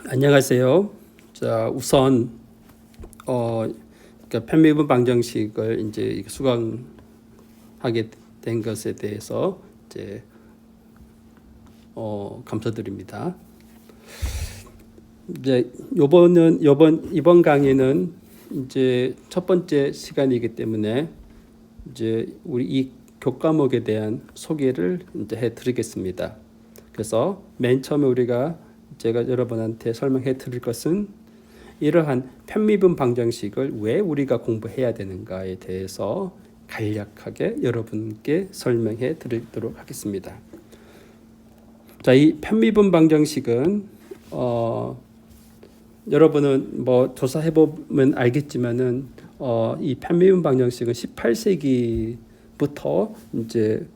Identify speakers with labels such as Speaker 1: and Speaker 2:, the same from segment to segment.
Speaker 1: 안녕하세요. 자, 우선 그러니까 편미분 방정식을 이제 수강하게 된 것에 대해서 이제 감사드립니다. 이제 이번 강의는 이제 첫 번째 시간이기 때문에 이제 우리 이 교과목에 대한 소개를 이제 해드리겠습니다. 그래서 맨 처음에 제가 여러분한테 설명해 드릴 것은 이러한 편미분 방정식을 왜 우리가 공부해야 되는가에 대해서 간략하게 여러분께 설명해 드리도록 하겠습니다. 자, 이 편미분 방정식은 여러분은 뭐 조사해 보면 알겠지만은 이 편미분 방정식은 18세기부터 이제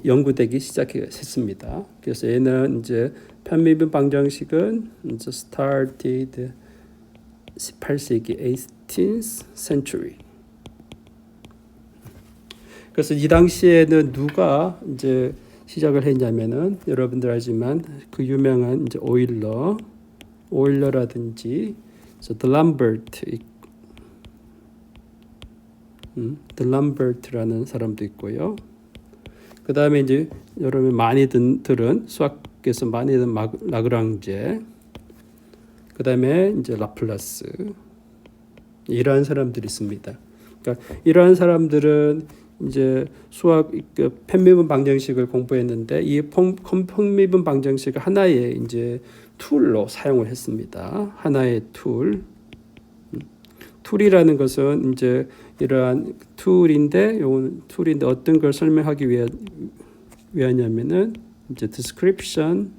Speaker 1: 연구되기 시작했습니다. 그래서 얘는 이제 편미분 방정식은 이제 started 18세기 18th century. 그래서 이 당시에는 누가 이제 시작을 했냐면은 여러분들 알지만 그 유명한 이제 오일러라든지 드람버트라는 사람도 있고요. 그 다음에 이제 여러분 많이 들은 수학에서 많이 들은 라그랑제, 그 다음에 이제 라플라스, 이러한 사람들이 있습니다. 그러니까 이러한 사람들은 이제 수학 편미분 방정식을 공부했는데 이 편미분 방정식을 하나의 이제 툴로 사용을 했습니다. 하나의 툴이라는 것은 이제 이러한 툴인데 어떤 걸 설명하기 위하냐면은 이제 description,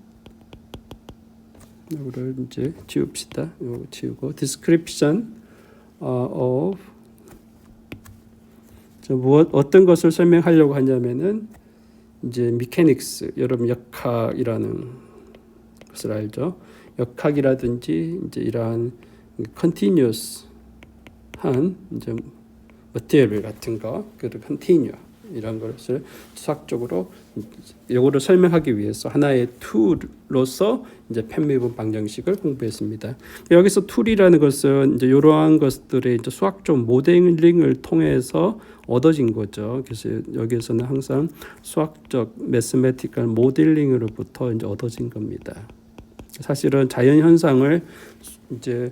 Speaker 1: 이거를 이제 지웁시다. 이거 지우고 description of 어떤 것을 설명하려고 하냐면은 이제 mechanics, 여러분 역학이라는 것을 알죠? 역학이라든지 이제 이러한 continuous 한 이제 material 같은 거, 그리고 continue 이런 것을 수학적으로 이거를 설명하기 위해서 하나의 툴로서 이제 편미분 방정식을 공부했습니다. 여기서 툴이라는 것은 이제 이러한 것들의 이제 수학적 모델링을 통해서 얻어진 거죠. 그래서 여기에서는 항상 수학적 매스매티컬 모델링으로부터 이제 얻어진 겁니다. 사실은 자연 현상을 이제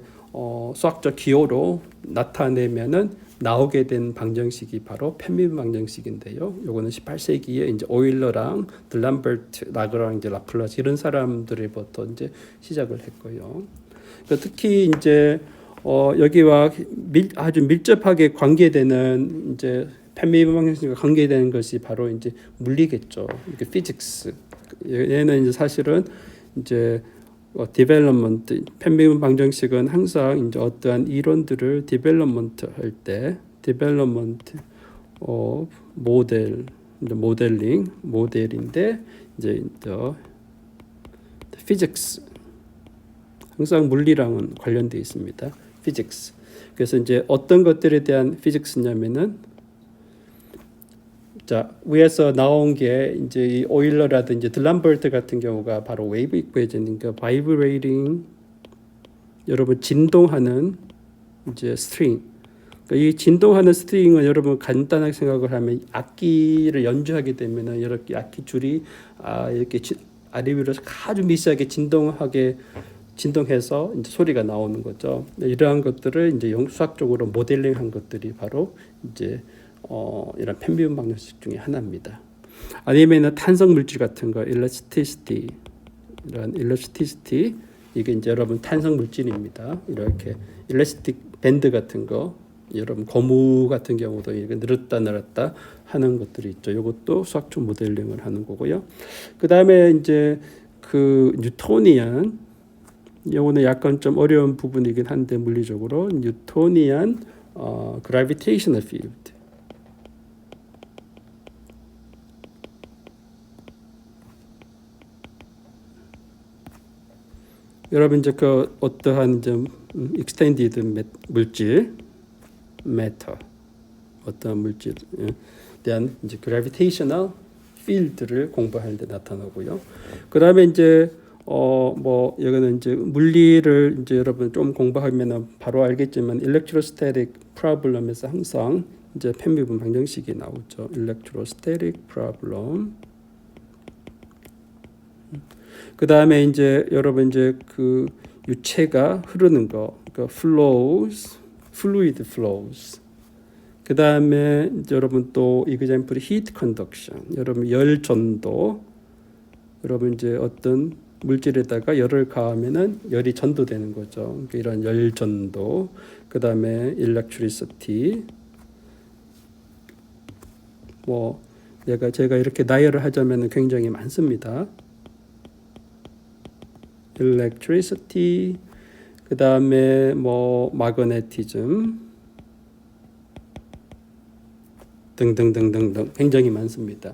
Speaker 1: 수학적 기호로 나타내면은 나오게 된 방정식이 바로 편미분 방정식인데요. 요거는 18세기에 이제 오일러랑 드람버트, 라그랑제, 라플라스 이런 사람들부터 이제 시작을 했고요. 특히 이제 여기와 아주 밀접하게 관계되는 이제 편미분 방정식과 관계되는 것이 바로 이제 물리겠죠. 이게 피직스. 얘는 이제 사실은 이제 디벨롭먼트, 편미분 방정식은 항상 이제 어떠한 이론들을 디벨롭먼트 할 때 디벨롭먼트 모델인데 이제 피직스, 항상 물리랑은 관련되어 있습니다. 피직스. 그래서 이제 어떤 것들에 대한 피직스냐면은 자, 위에서 나온 게 이제 이 오일러라든지 드람버트 같은 경우가 바로 웨이브 이퀘이션인가 바이브레이팅, 여러분 진동하는 이제 스트링. 그러니까 이 진동하는 스트링은 여러분 간단하게 생각을 하면 악기를 연주하게 되면은 이렇게 악기 줄이 이렇게 아래 위로 아주 미세하게 진동해서 이제 소리가 나오는 거죠. 이러한 것들을 이제 수학적으로 모델링한 것들이 바로 이제 이런 편미분 방정식 중에 하나입니다. 아니면은 탄성 물질 같은 거, elasticity, 이런 elasticity, 이게 이제 여러분 탄성 물질입니다. 이렇게 elastic 밴드 같은 거, 여러분 고무 같은 경우도 이렇게 늘었다 하는 것들이 있죠. 이것도 수학적 모델링을 하는 거고요. 그 다음에 이제 그 뉴토니안, 이거는 약간 좀 어려운 부분이긴 한데 물리적으로 뉴토니안 gravitational field. 여러분 이제 그 어떠한 좀 extended 물질, matter, 어떠한 물질에 대한 이제 gravitational field를 공부하는 데 나타나고요. 그다음에 이제 뭐 이거는 이제 물리를 이제 여러분 좀 공부하면 바로 알겠지만 electrostatic problem에서 항상 이제 편미분 방정식이 나오죠. electrostatic problem. 그 다음에 이제 여러분 이제 그 유체가 흐르는 거, 그러니까 flows, fluid flows. 그 다음에 여러분 또 example heat conduction. 여러분 열 전도. 여러분 이제 어떤 물질에다가 열을 가하면은 열이 전도되는 거죠. 그러니까 이런 열 전도. 그 다음에 electricity. 뭐 제가 이렇게 나열을 하자면은 굉장히 많습니다. electricity, 그 다음에 뭐 magnetism 등등등등등 굉장히 많습니다.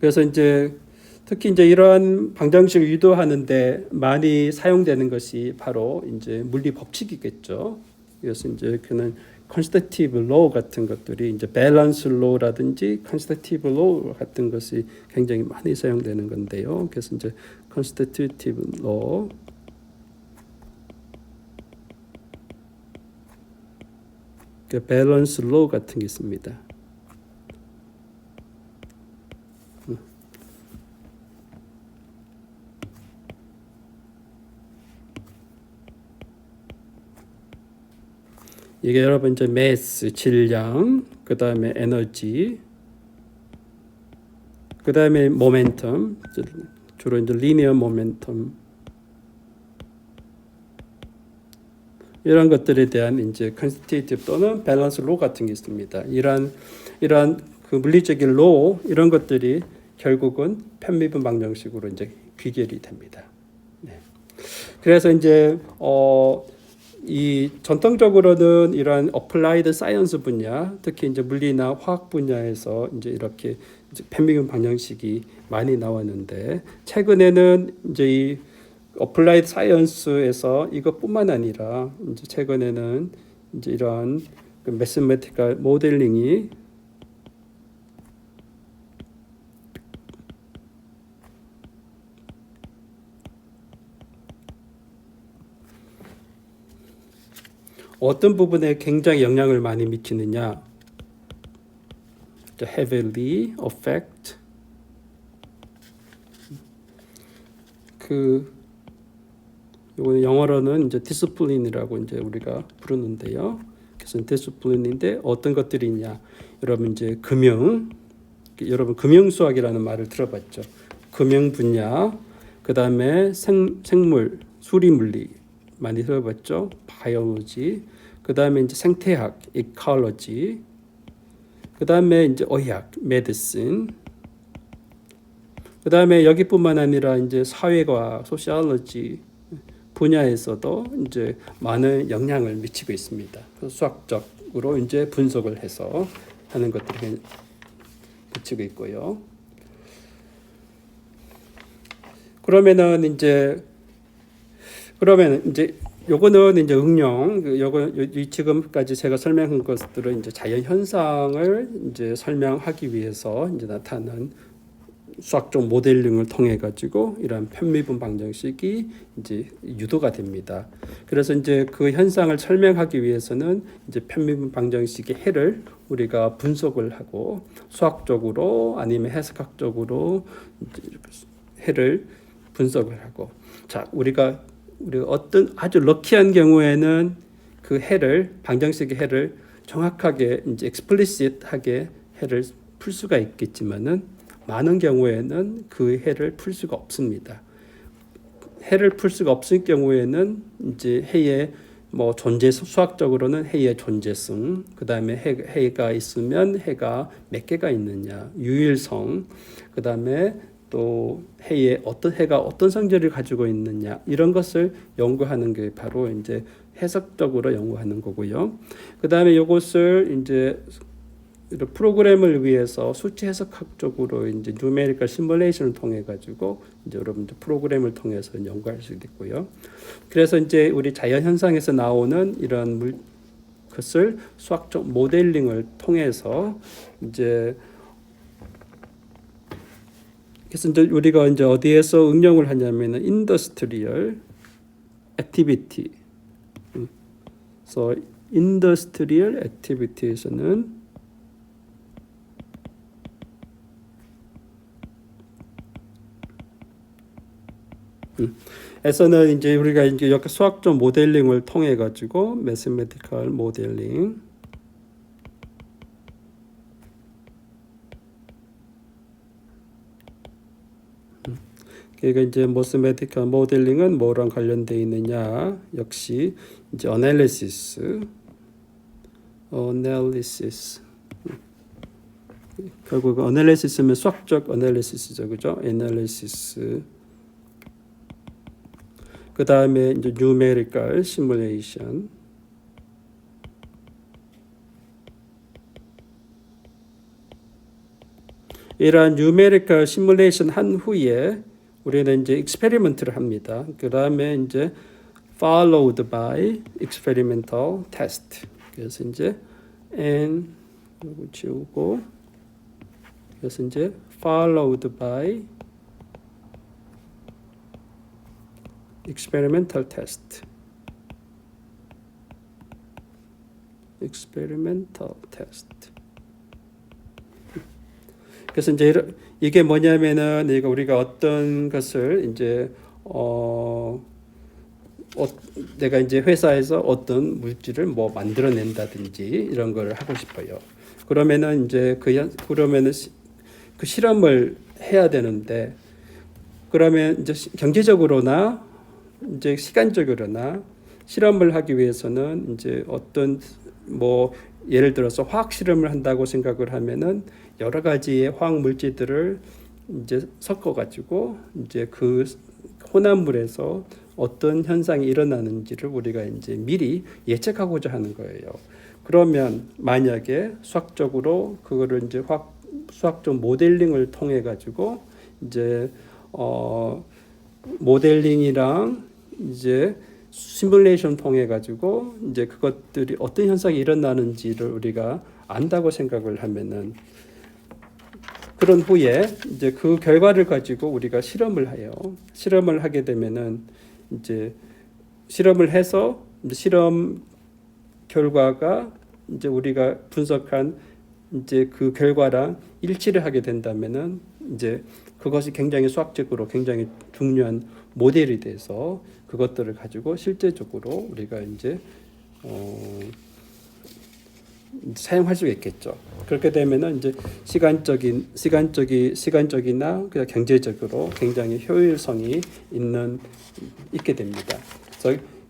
Speaker 1: 그래서 이제 특히 이제 이러한 방정식을 유도하는데 많이 사용되는 것이 바로 이제 물리 법칙이겠죠. 그래서 이제 그는 constitutive law 같은 것들이 이제 balance law라든지 constitutive law 같은 것이 굉장히 많이 사용되는 건데요. 그래서 이제 constitutive law, 그 balance law 같은 게 있습니다. 이게 여러분 이제 mass 질량, 그 다음에 에너지, 그 다음에 momentum, 주로 이제 linear momentum, 이런 것들에 대한 이제 constitutive 또는 balance law 같은 게 있습니다. 이러한 그 물리적인 law 이런 것들이 결국은 편미분 방정식으로 이제 귀결이 됩니다. 네. 그래서 이제 이 전통적으로는 이러한 applied science 분야, 특히 이제 물리나 화학 분야에서 이제 이렇게 이제 편미분 방정식이 많이 나왔는데 최근에는 이제 이 applied science에서 이것뿐만 아니라 이제 최근에는 이제 이러한 그 mathematical modeling이 어떤 부분에 굉장히 영향을 많이 미치느냐, heavily affect, 그 요거는 영어로는 이제 discipline이라고 이제 우리가 부르는데요. 그래서 discipline인데 어떤 것들이 있냐, 여러분 이제 여러분 금융수학이라는 말을 들어봤죠. 금융 분야, 그 다음에 생물, 수리물리 많이 들어봤죠. 바이오로지, 그 다음에 이제 생태학, 이콜로지, 그 다음에 이제 의학, 메디신, 그 다음에 여기뿐만 아니라 이제 사회과학, 소시올로지 분야에서도 이제 많은 영향을 미치고 있습니다. 그래서 수학적으로 이제 분석을 해서 하는 것들이 미치고 있고요. 그러면 이제 요거는 이제 응용, 요거 지금까지 제가 설명한 것들은 이제 자연 현상을 이제 설명하기 위해서 이제 나타난 수학적 모델링을 통해 가지고 이런 편미분 방정식이 이제 유도가 됩니다. 그래서 이제 그 현상을 설명하기 위해서는 이제 편미분 방정식의 해를 우리가 분석을 하고 수학적으로 아니면 해석학적으로 해를 분석을 하고, 자 우리가 어떤 아주 럭키한 경우에는 그 해를 방정식의 해를 정확하게 이제 explicit하게 해를 풀 수가 있겠지만은 많은 경우에는 그 해를 풀 수가 없습니다. 해를 풀 수가 없을 경우에는 이제 해의 뭐 존재, 수학적으로는 해의 존재성, 그 다음에 해가 있으면 해가 몇 개가 있느냐, 유일성, 그 다음에 또 해가 어떤 성질을 가지고 있느냐, 이런 것을 연구하는 게 바로 이제 해석적으로 연구하는 거고요. 그 다음에 이것을 이제 프로그램을 위해서 수치 해석학적으로 이제 numerical simulation을 통해 가지고 이제 여러분들 프로그램을 통해서 연구할 수 있고요. 그래서 이제 우리 자연 현상에서 나오는 이런 것을 수학적 모델링을 통해서 이제 그래서 이제 우리가 이제 어디에서 응용을 하냐면은 인더스트리얼 액티비티. 그래서 인더스트리얼 액티비티에서는 에서는 이제 우리가 이제 여기 수학적 모델링을 통해 가지고 매스메티컬 모델링 그러니까 이제 매스메티컬 모델링은 뭐랑 관련되어 있느냐 역시 이제 어널리시스 결국 어널리시스면 수학적 어널리시스죠, 그죠? 애널리시스 그 다음에 이제 numerical simulation 이러한 numerical simulation 한 후에 우리는 이제 experiment를 합니다. 그 다음에 이제 followed by experimental test. 그래서 이제 n 이거 지우고 그래서 이제 followed by experimental test. 그래서 이제 이게 뭐냐면은 우리가 어떤 것을 이제 내가 이제 회사에서 어떤 물질을 뭐 만들어낸다든지 이런 걸 하고 싶어요. 그러면은 이제 그러면은 그 실험을 해야 되는데 그러면 이제 경제적으로나 이제 시간적으로나 실험을 하기 위해서는 이제 어떤 뭐 예를 들어서 화학 실험을 한다고 생각을 하면은 여러 가지의 화학 물질들을 이제 섞어 가지고 이제 그 혼합물에서 어떤 현상이 일어나는지를 우리가 이제 미리 예측하고자 하는 거예요. 그러면 만약에 수학적으로 그거를 이제 수학적 모델링을 통해 가지고 이제 모델링이랑 이제 시뮬레이션 통해 가지고 이제 그것들이 어떤 현상이 일어나는지를 우리가 안다고 생각을 하면은 그런 후에 이제 그 결과를 가지고 우리가 실험을 해요. 실험을 하게 되면은 이제 실험을 해서 이제 실험 결과가 이제 우리가 분석한 이제 그 결과랑 일치를 하게 된다면은 이제 그것이 굉장히 수학적으로 굉장히 중요한 모델이 돼서 그것들을 가지고 실제적으로 우리가 이제 사용할 수 있겠죠. 그렇게 되면은 이제 시간적이나 그냥 경제적으로 굉장히 효율성이 있게 됩니다.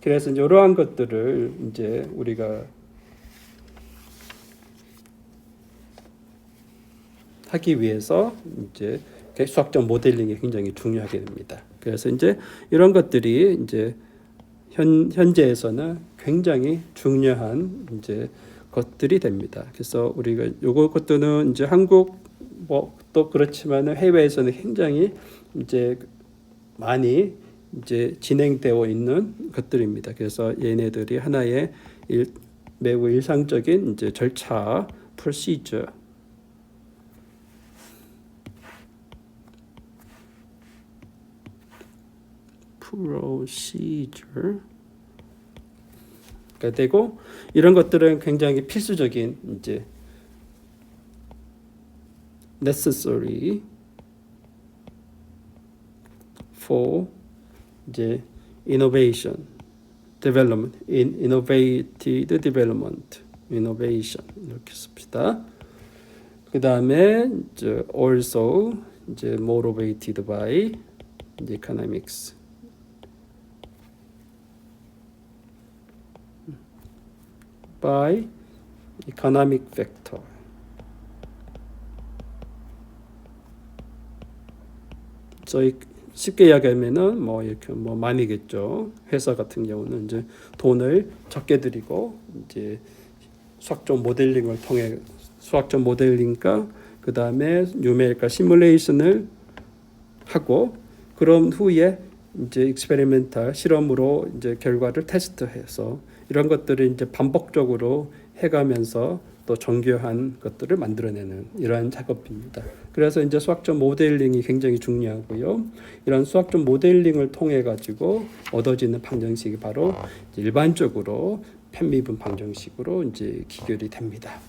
Speaker 1: 그래서 이제 이러한 것들을 이제 우리가 하기 위해서 이제 수학적 모델링이 굉장히 중요하게 됩니다. 그래서 이제 이런 것들이 이제 현재에서는 굉장히 중요한 이제 것들이 됩니다. 그래서 우리가 요거 것들은 이제 한국 뭐 또 그렇지만은 해외에서는 굉장히 이제 많이 이제 진행되어 있는 것들입니다. 그래서 얘네들이 하나의 매우 일상적인 이제 절차, procedure 가 되고 이런 것들은 굉장히 필수적인 이제 necessary for 이제 innovation development innovative development innovation 이렇게 씁시다. 그 다음에 이제 also 이제 motivated by 이제 economics by economic factor. 저희 쉽게 이야기하면은 뭐 이렇게 뭐 많이겠죠. 회사 같은 경우는 이제 돈을 적게 들이고 이제 수학적 모델링과 그 다음에 뉴메리컬 시뮬레이션을 하고 그런 후에 이제 익스페리멘탈 실험으로 이제 결과를 테스트해서 이런 것들을 이제 반복적으로 해가면서 또 정교한 것들을 만들어내는 이러한 작업입니다. 그래서 이제 수학적 모델링이 굉장히 중요하고요. 이런 수학적 모델링을 통해 가지고 얻어지는 방정식이 바로 일반적으로 편미분 방정식으로 이제 기결이 됩니다.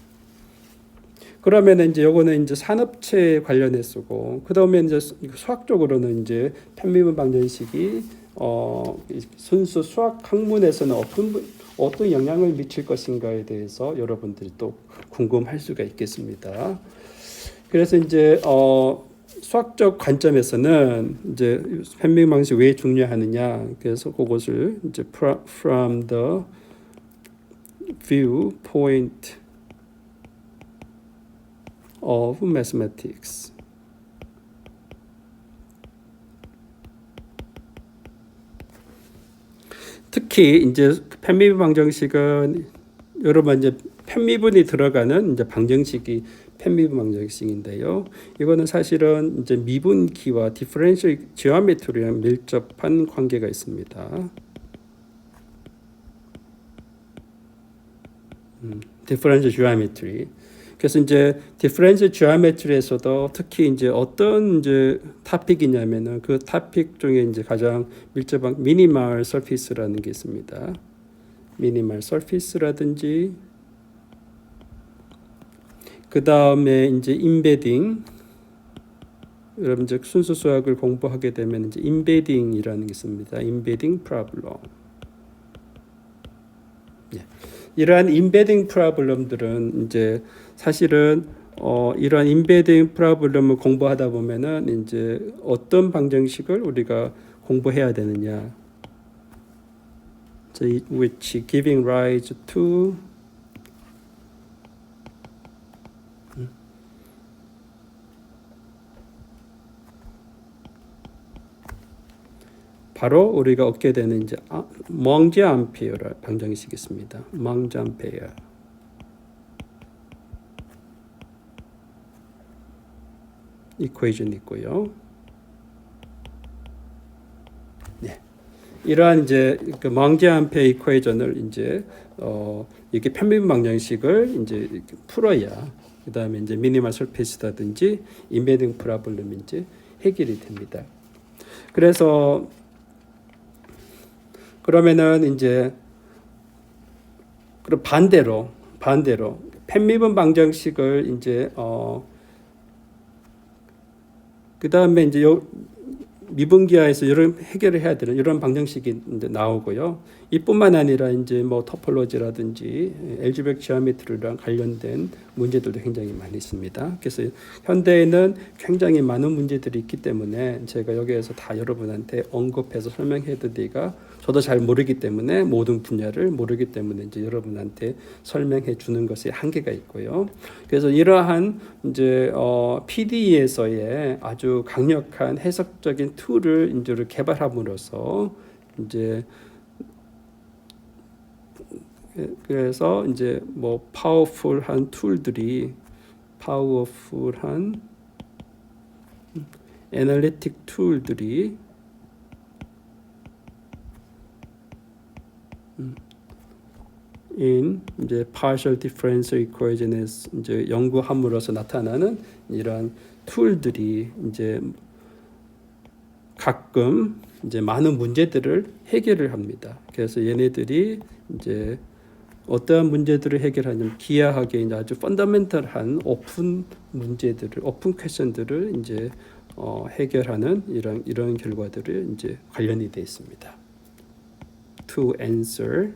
Speaker 1: 그러면 이제 요거는 이제 산업체 관련해 쓰고, 그다음에 이제 수학적으로는 이제 편미분 방정식이 순수 수학 학문에서는 어떤 영향을 미칠 것인가에 대해서 여러분들이 또 궁금할 수가 있겠습니다. 그래서 이제 수학적 관점에서는 이제 편미분 방정식이 왜 중요하느냐, 그래서 그것을 이제 from the viewpoint of mathematics. 특히 이제 편미분 방정식은 여러분 이제 편미분이 들어가는 이제 방정식이 편미분 방정식인데요. 이거는 사실은 이제 미분기와 디퍼런셜 지오메트리랑 밀접한 관계가 있습니다. 디퍼런셜 지오메트리. 그래서 이제 디퍼런셜 지오메트리에서도 특히 이제 어떤 이제 토픽이냐면은 그 토픽 중에 이제 가장 밀접한 미니멀 서피스라는 게 있습니다. 미니멀 서피스라든지 그 다음에 이제 임베딩. 여러분 이제 순수 수학을 공부하게 되면 이제 임베딩이라는 게 있습니다. 임베딩 프로블럼. 이러한 임베딩 프로블럼들은 이제 사실은 이러한 임베딩 프로블럼을 공부하다 보면은 이제 어떤 방정식을 우리가 공부해야 되느냐, which giving rise to 바로 우리가 얻게 되는 이제 멍지 암페어 방정식이 있습니다. 멍지 암페어. 이퀘이션 있고요. 네. 이러한 이제 그 멍지 암페어 이퀘이션을 이제 이렇게 편미분 방정식을 이제 이렇게 풀어야 그다음에 이제 미니멀 서피스라든지 임베딩 프로블럼이 이제 해결이 됩니다. 그래서 그러면은 이제 그럼 반대로 편미분 방정식을 이제 그다음에 이제 미분기하에서 이런 해결을 해야 되는 이런 방정식이 이제 나오고요. 이뿐만 아니라 이제 뭐 토폴로지라든지 엘지브릭 지오메트리랑 관련된 문제들도 굉장히 많이 있습니다. 그래서 현대에는 굉장히 많은 문제들이 있기 때문에 제가 여기에서 다 여러분한테 언급해서 설명해 드리기가 저도 잘 모르기 때문에 모든 분야를 모르기 때문에 이제 여러분한테 설명해 주는 것에 한계가 있고요. 그래서 이러한 이제 PDE에서의 아주 강력한 해석적인 툴을 이제 개발함으로써 이제 그래서 이제 뭐 파워풀한 애널리틱 툴들이 이제 partial differential equation에 이제 연구함으로써 나타나는 이러한 툴들이 이제 가끔 이제 많은 문제들을 해결을 합니다. 그래서 얘네들이 이제 어떠한 문제들을 해결하냐면 기하학의 이제 아주 펀더멘털한 오픈 문제들을 오픈 퀘션들을 이제 해결하는 이런 결과들을 이제 관련이 되어 있습니다. To answer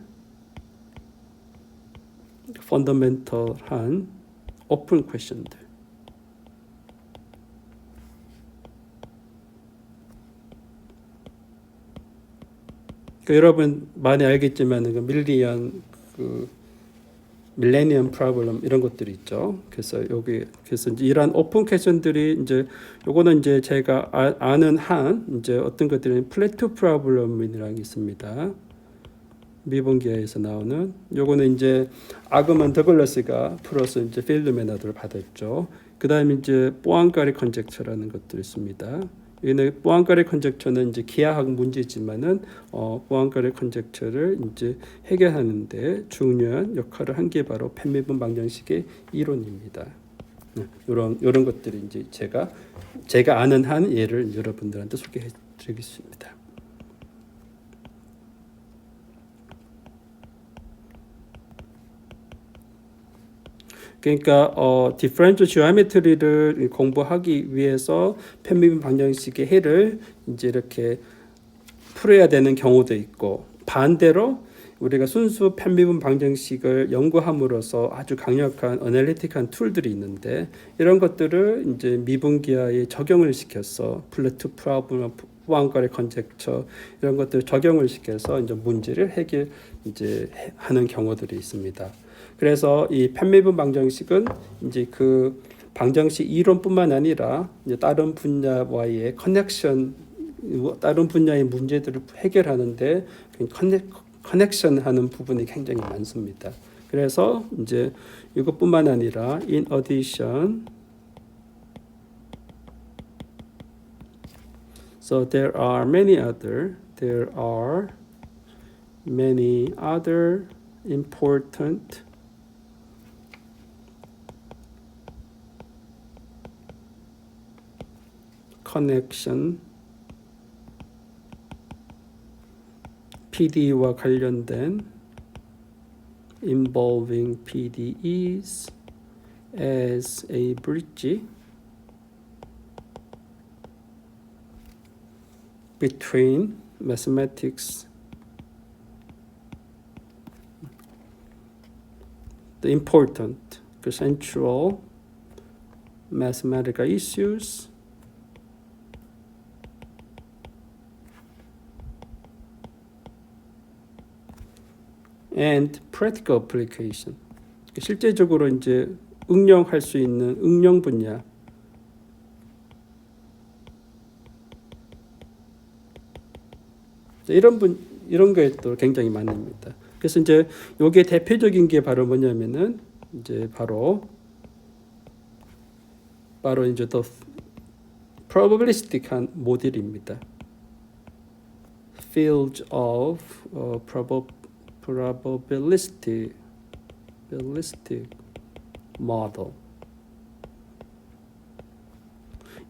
Speaker 1: 펀더멘털한 오픈 퀘션들. 여러분 많이 알겠지만 그 밀레니엄 프로블럼 이런 것들이 있죠. 그래서 그래서 이제 이러한 오픈 퀘션들이 이제 요거는 이제 제가 아는 한 이제 어떤 것들은 플래투 프로블럼이라는 게 있습니다. 미분기하에서 나오는 요거는 이제 아그먼 더글라스가 풀어서 이제 필드 메나드를 받았죠. 그다음에 이제 뽀앙까리 컨젝처라는 것들이 있습니다. 여기는 포앙카레 컨젝처는 이제 기하학 문제지만은 포앙카레 컨젝처를 이제 해결하는데 중요한 역할을 한 게 바로 편미분 방정식의 이론입니다. 이런 것들이 이제 제가 아는 한 예를 여러분들한테 소개해드리겠습니다. 그러니까 디퍼런셜 지오메트리를 공부하기 위해서 편미분 방정식의 해를 이제 이렇게 풀어야 되는 경우도 있고, 반대로 우리가 순수 편미분 방정식을 연구함으로써 아주 강력한 어널리틱한 툴들이 있는데, 이런 것들을 이제 미분기하에 적용을 시켜서 플래투 프로블럼, 포앙카레 컨젝처 이런 것들을 적용을 시켜서 이제 문제를 이제 하는 경우들이 있습니다. 그래서 이 편미분 방정식은 이제 그 방정식 이론뿐만 아니라 이제 다른 분야와의 커넥션, 다른 분야의 문제들을 해결하는데 커넥션하는 부분이 굉장히 많습니다. 그래서 이제 이것뿐만 아니라 in addition, so there are many other important connection, PDE와 관련된 involving PDEs as a bridge between mathematics, the important, the central mathematical issues and practical application. 실제적으로 이제 응용할 수 있는 응용 분야. 이런 거에 또 굉장히 많습니다. 그래서 이제 요게 대표적인 게 바로 뭐냐면은 이제 바로 이제 더 probabilistic한 모델입니다. Field of probabilistic model.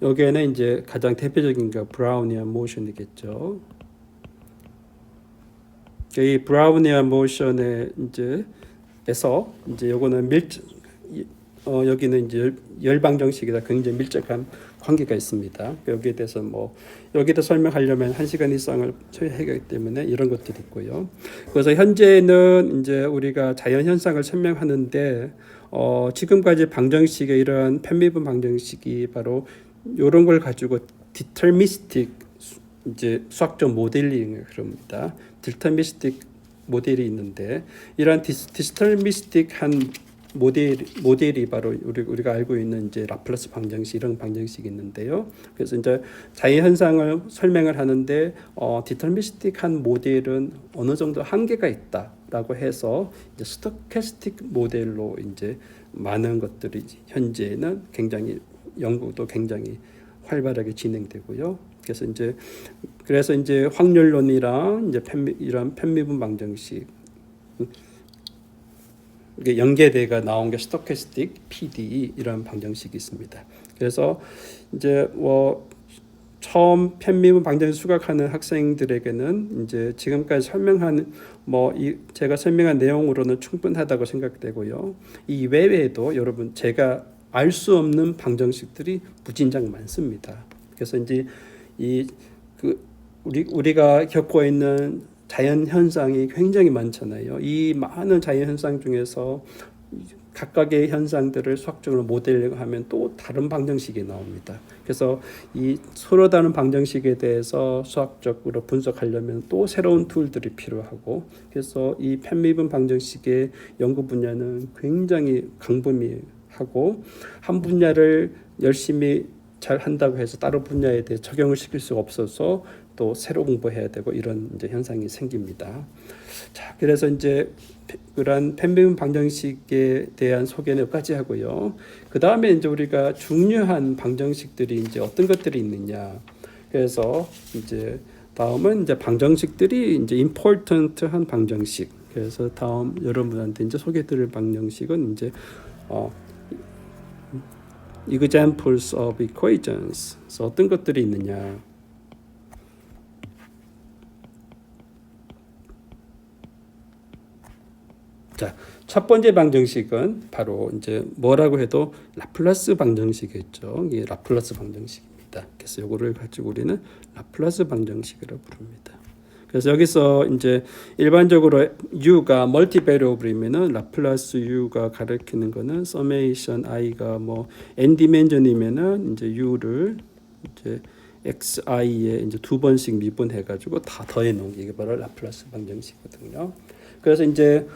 Speaker 1: 여기에는 이제 가장 대표적인 게 브라우니안 모션이겠죠. 이 브라우니안 모션에 이제에서 이제 요거는 여기는 이제 열방정식이다 굉장히 밀접한 관계가 있습니다. 여기에 대해서 여기다 설명하려면 1시간 이상을 소요하기 때문에 이런 것들이 있고요. 그래서 현재는 이제 우리가 자연 현상을 설명하는데 지금까지 방정식의 이러한 편미분 방정식이 바로 이런 걸 가지고 디터미스틱 이제 수학적 모델링을 그럽니다. 디터미스틱 모델이 있는데 이러한 디터미스틱한 모델이 바로 우리가 알고 있는 이제 라플라스 방정식 이런 방정식이 있는데요. 그래서 이제 자연 현상을 설명을 하는데 디터미스틱한 모델은 어느 정도 한계가 있다라고 해서 이제 스토캐스틱 모델로 이제 많은 것들이 현재는 굉장히 연구도 굉장히 활발하게 진행되고요. 그래서 이제 확률론이랑 이제 이런 편미분 방정식 연계대가 나온 게 스토캐스틱 PDE 이런 방정식이 있습니다. 그래서 이제 처음 편미분 방정식 수학하는 학생들에게는 이제 지금까지 설명한 제가 설명한 내용으로는 충분하다고 생각되고요. 이 외에도 여러분 제가 알 수 없는 방정식들이 무진장 많습니다. 그래서 이제 우리가 겪고 있는 자연 현상이 굉장히 많잖아요. 이 많은 자연 현상 중에서 각각의 현상들을 수학적으로 모델링하면 또 다른 방정식이 나옵니다. 그래서 이 서로 다른 방정식에 대해서 수학적으로 분석하려면 또 새로운 툴들이 필요하고, 그래서 이 편미분 방정식의 연구 분야는 굉장히 광범위하고 한 분야를 열심히 잘 한다고 해서 다른 분야에 대해 적용을 시킬 수가 없어서 또 새로 공부해야 되고 이런 이제 현상이 생깁니다. 자, 그래서 이제 그런 편미분 방정식에 대한 소개는 여기까지 하고요. 그 다음에 이제 우리가 중요한 방정식들이 이제 어떤 것들이 있느냐. 그래서 이제 다음은 이제 방정식들이 이제 important한 방정식. 그래서 다음 여러분한테 이제 소개드릴 방정식은 이제 examples of equations. 그래서 어떤 것들이 있느냐? 자, 첫 번째 방정식은 바로 이제 뭐라고 해도 라플라스 방정식이겠죠. 이게 라플라스 방정식입니다. 그래서 이거를 가지고 우리는 라플라스 방정식이라고 부릅니다. 그래서 여기서 이제 일반적으로 u가 멀티 베리어블이면은 라플라스 u가 가리키는 거는 서메이션 i가 뭐 n 디멘전이면은 이제 u를 이제 xi에 이제 두 번씩 미분해 가지고 다 더해 놓은 게 이게 바로 라플라스 방정식이거든요. 그래서 이제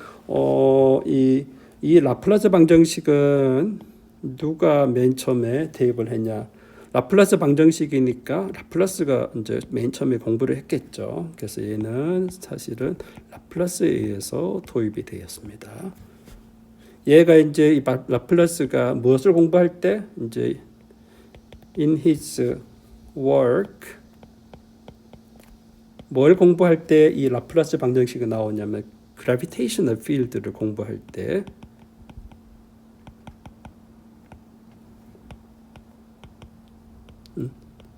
Speaker 1: 이 라플라스 방정식은 누가 맨 처음에 대입을 했냐? 라플라스 방정식이니까 라플라스가 이제 맨 처음에 공부를 했겠죠. 그래서 얘는 사실은 라플라스에 의해서 도입이 되었습니다. 얘가 이제 이 라플라스가 무엇을 공부할 때 이제 in his work 뭘 공부할 때 이 라플라스 방정식이 나오냐면 gravitational field를 공부할 때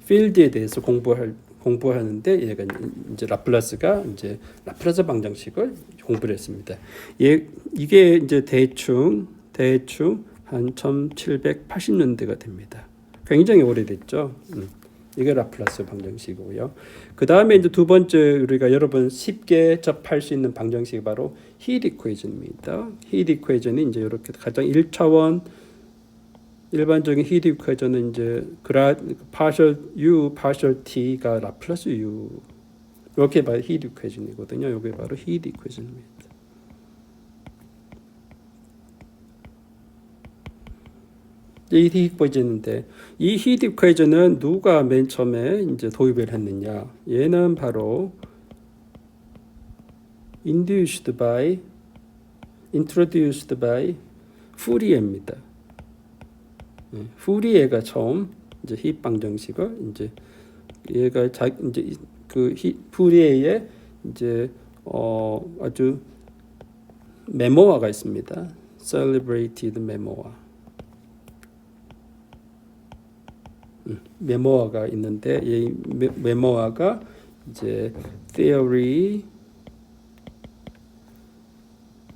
Speaker 1: 필드에 대해서 공부하는데 얘가 이제 라플라스가 이제 라플라스 방정식을 공부를 했습니다. 이게 이제 대충 한 1780년대가 됩니다. 굉장히 오래됐죠. 이게 라플라스 방정식이고요. 그 다음에 이제 두 번째 우리가 여러분 쉽게 접할 수 있는 방정식이 바로 힐 이퀘이션입니다. 힐 이퀘이션이 이제 이렇게 가장 1차원 일반적인 힐 이퀘이션은 이제 partial u, partial t가 라플라스 u 이렇게 바로 힐 이퀘이션이거든요. 이게 바로 힐 이퀘이션입니다. 이 힐 이퀘이션인데 이 힐 이퀘이션은 누가 맨 처음에 이제 도입을 했느냐? 얘는 바로 introduced by 푸리에입니다. 푸리에가 처음 이제 힙 방정식을 이제 얘가 이제 그 푸리에의 이제 아주 메모어가 있습니다. celebrated 메모어. 메모어가 있는데 이 메모어가 이제 theory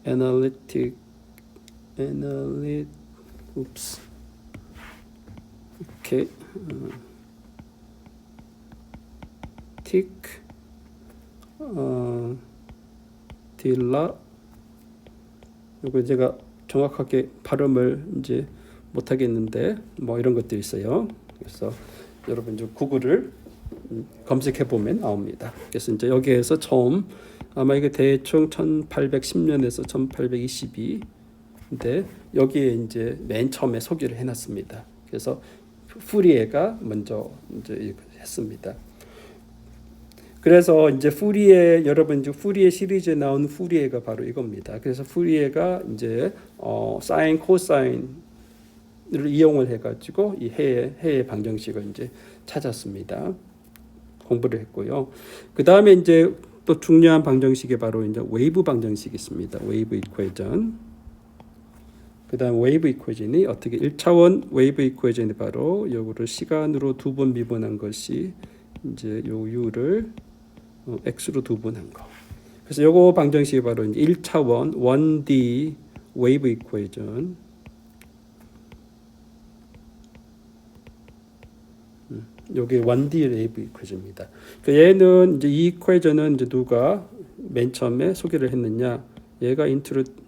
Speaker 1: analytic 이렇게 딜라 이거 제가 정확하게 발음을 이제 못 하겠는데 뭐 이런 것들이 있어요. 그래서 여러분 이제 구글을 검색해 보면 나옵니다. 그래서 이제 여기에서 처음 아마 이게 대충 1810년에서 1822인데 여기에 이제 맨 처음에 소개를 해놨습니다. 그래서 푸리에가 먼저 이제 했습니다. 그래서 이제 푸리에 여러분 이제 푸리에 시리즈에 나온 푸리에가 바로 이겁니다. 그래서 푸리에가 이제 사인 코사인 를 이용을 해가지고 이 해의 방정식을 이제 찾았습니다. 공부를 했고요. 그 다음에 이제 또 중요한 방정식이 바로 이제 웨이브 방정식이 있습니다. 웨이브 이퀘이션. 그 다음 웨이브 이퀘이션이 어떻게 1차원 웨이브 이퀘이션이 바로 요거를 시간으로 두 번 미분한 것이 이제 요 u를 x로 두 번 한 거. 그래서 요거 방정식이 바로 이제 1차원 1D 웨이브 이퀘이션. 요게 1D 웨이브 이퀘이션입니다. 그러니까 얘는 이제 이 이퀘이션은 이제 누가 맨 처음에 소개를 했느냐? 얘가 introduced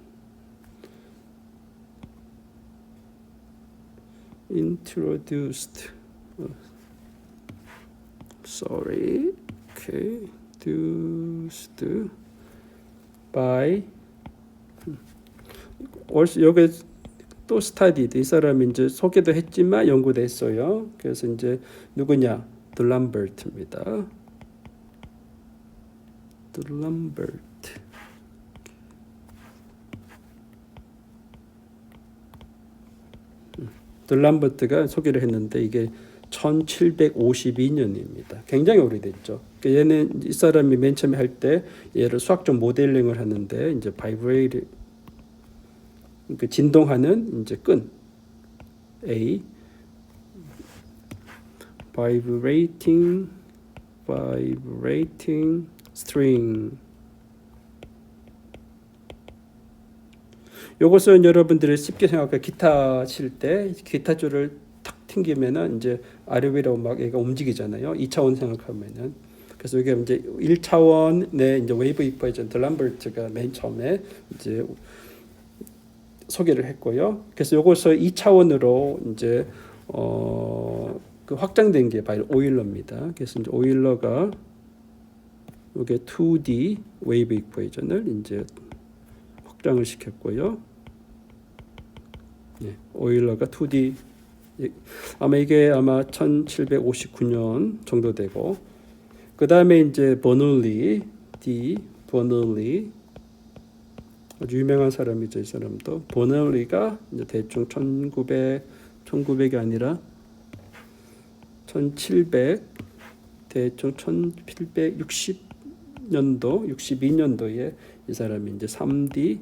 Speaker 1: by 여기 또 studied 이 사람이 이제 소개도 했지만 연구도 했어요. 그래서 이제 누구냐? 들람버트입니다. 들람버트. 들람버트가 소개를 했는데 이게 1752년입니다. 굉장히 오래됐죠. 그러니까 얘는 이 사람이 맨 처음에 할 때 얘를 수학적 모델링을 하는데 이제 바이브레이트 그 진동하는 이제 끈 A vibrating string. 요것은 여러분들이 쉽게 생각해 기타 칠 때 기타 줄을 탁 튕기면은 이제 아래 위로 막 얘가 움직이잖아요. 2차원 생각하면은. 그래서 이게 이제 1차원의 이제 웨이브 이퀄레이션 덜람버트가 맨 처음에 이제 소개를 했고요. 그래서 요것을 2차원으로 이제 그 확장된 게 바로 오일러입니다. 그래서 이제 오일러가 이게 2D 웨이브 이퀄레이션을 이제 확장을 시켰고요. 네, 오일러가 2D 아마 이게 아마 1759년 정도 되고 그 다음에 이제 버널리 아주 유명한 사람이죠. 이 사람도 버널리가 이제 대충 1900이 아니라 1700 대충 1760년도 62년도에 이 사람이 이제 3D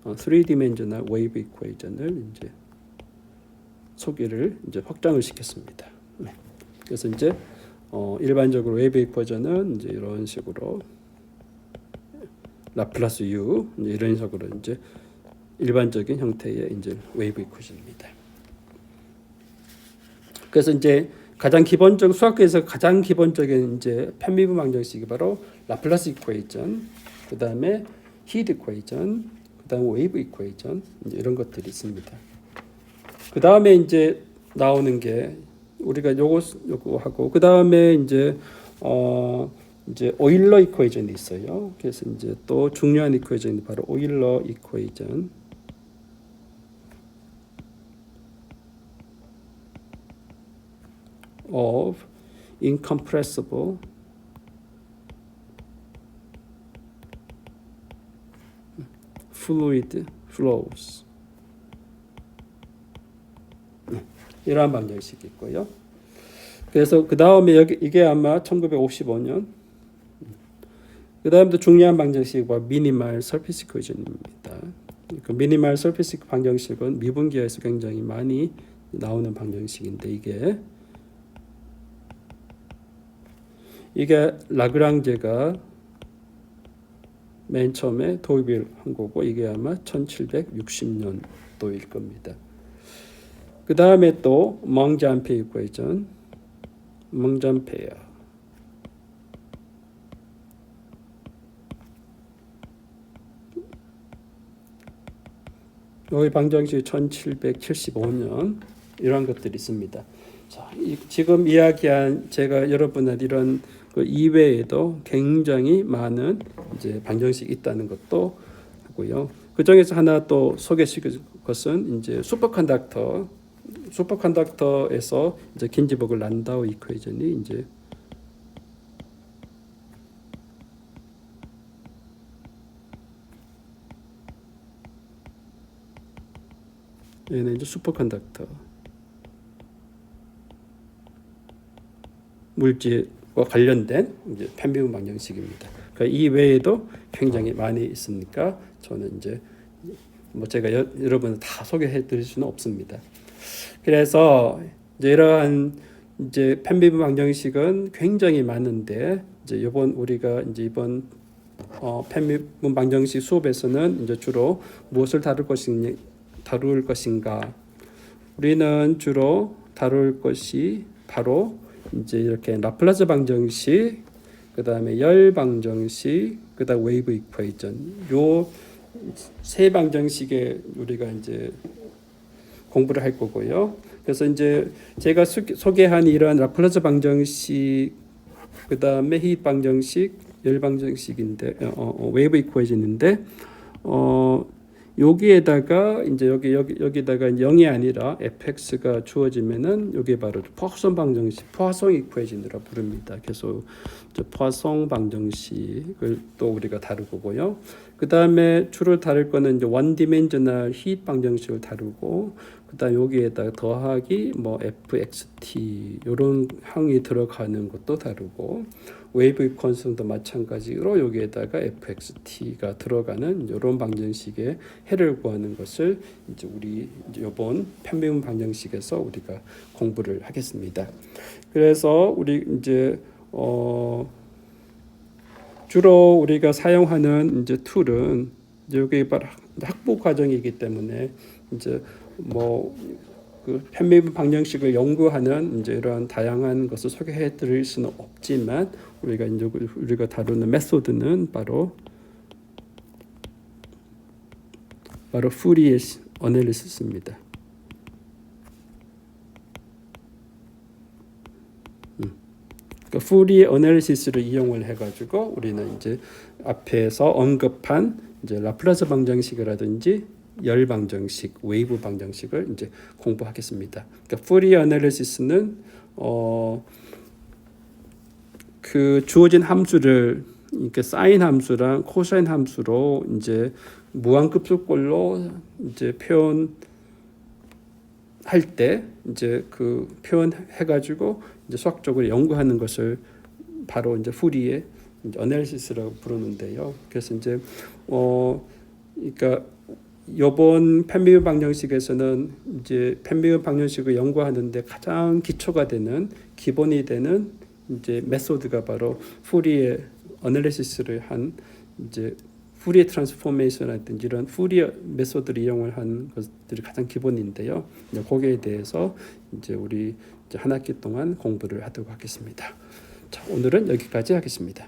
Speaker 1: 3디멘셔널 웨이브 이퀄레이션을 이제 소개를 이제 확장을 시켰습니다. 네. 그래서 이제 일반적으로 웨이브 이퀄레이션은 이제 이런 식으로 라플라스 U 이런 식으로 이제 일반적인 형태의 이제 웨이브 이퀄레이션입니다. 그래서 이제 가장 기본적 수학에서 가장 기본적인 이제 편미분 방정식이 바로 라플라스 이퀄레이션, 그 다음에 히트 이퀄레이션, 그 다음에 웨이브 이퀄레이션 이제 이런 것들이 있습니다. 그 다음에 이제 나오는 게 우리가 요거 하고 그 다음에 이제 오일러 이퀄레이션이 있어요. 그래서 이제 또 중요한 이퀄레이션이 바로 오일러 이퀄레이션. of incompressible fluid flows. 이러한 방정식이 있고요. 그래서 그 다음에 이게 아마 1955년. 그 다음에 또 중요한 방정식이 미니멀 서피스 이퀄레이션입니다. 그 미니멀 서피스 방정식은 미분기에서 굉장히 많이 나오는 방정식인데 이게 라그랑제가 맨 처음에 도입을 한 거고 이게 아마 1760년도일 겁니다. 그 다음에 또 멍잠페 이퀄레이션, 멍잠페어. 여기 방정식이 1775년 이런 것들이 있습니다. 자, 지금 이야기한 제가 여러분한테 이런 그 이외에도 굉장히 많은 이제 방정식이 있다는 것도 하고요. 그 중에서 하나 또 소개시킬 것은 이제 슈퍼컨덕터에서 이제 긴즈버그 란다우 이퀄레이션이 이제 얘는 이제 슈퍼컨덕터 물질과 관련된 이제 편미분 방정식입니다. 그러니까 이 외에도 굉장히 많이 있으니까 저는 이제 뭐 제가 여러분 다 소개해 드릴 수는 없습니다. 그래서 이제 이러한 이제 편미분 방정식은 굉장히 많은데 이제 우리가 이제 이번 편미분 방정식 수업에서는 이제 주로 무엇을 다룰 것인가? 우리는 주로 다룰 것이 바로 이제 이렇게 라플라스 방정식, 그 다음에 열 방정식, 그 다음 웨이브 이퀄레이션 요 세 방정식에 우리가 이제 공부를 할 거고요. 그래서 이제 제가 소개한 이런 라플라스 방정식, 그 다음에 히트 방정식, 열 방정식인데 웨이브 이퀄레이션인데 여기에다가 이제 여기다가 0이 아니라 fx가 주어지면은 여기 바로 포아송 방정식, 포아송 이퀄레이션이라 부릅니다. 그래서 포아송 방정식을 또 우리가 다룰 거고요. 그 다음에 주로 다룰 거는 이제 원 디멘셔널 히트 방정식을 다루고, 그다음 여기에다 더하기 뭐 fxt 이런 항이 들어가는 것도 다르고 웨이브 이퀀성도 마찬가지로 여기에다가 fxt가 들어가는 이런 방정식의 해를 구하는 것을 이제 우리 이제 이번 편미분 방정식에서 우리가 공부를 하겠습니다. 그래서 우리 이제 주로 우리가 사용하는 이제 툴은 여기 바로 학부 과정이기 때문에 이제 그 편미분 방정식을 연구하는 이제 이러한 다양한 것을 소개해 드릴 수는 없지만 우리가 다루는 메소드는 바로 푸리에 어널리시스입니다. 그러니까 푸리에 어널리시스를 이용을 해가지고 우리는 이제 앞에서 언급한 이제 라플라스 방정식이라든지 열 방정식, 웨이브 방정식을 이제 공부하겠습니다. 그러니까 푸리에 어널리시스는 그 주어진 함수를 이렇게 사인 함수랑 코사인 함수로 이제 무한급수꼴로 이제 표현할 때 이제 그 표현해 가지고 이제 수학적으로 연구하는 것을 바로 이제 푸리에 어널리시스라고 부르는데요. 그래서 이제 그러니까 이번 편미분 방정식에서는 이제 편미분 방정식을 연구하는데 가장 기초가 되는 기본이 되는 이제 메소드가 바로 푸리에 어널리시스를 한 이제 푸리에 트랜스포메이션이라든지 이런 푸리에 메소드를 이용을 한 것들이 가장 기본인데요. 이제 거기에 대해서 이제 우리 이제 한 학기 동안 공부를 하도록 하겠습니다. 자, 오늘은 여기까지 하겠습니다.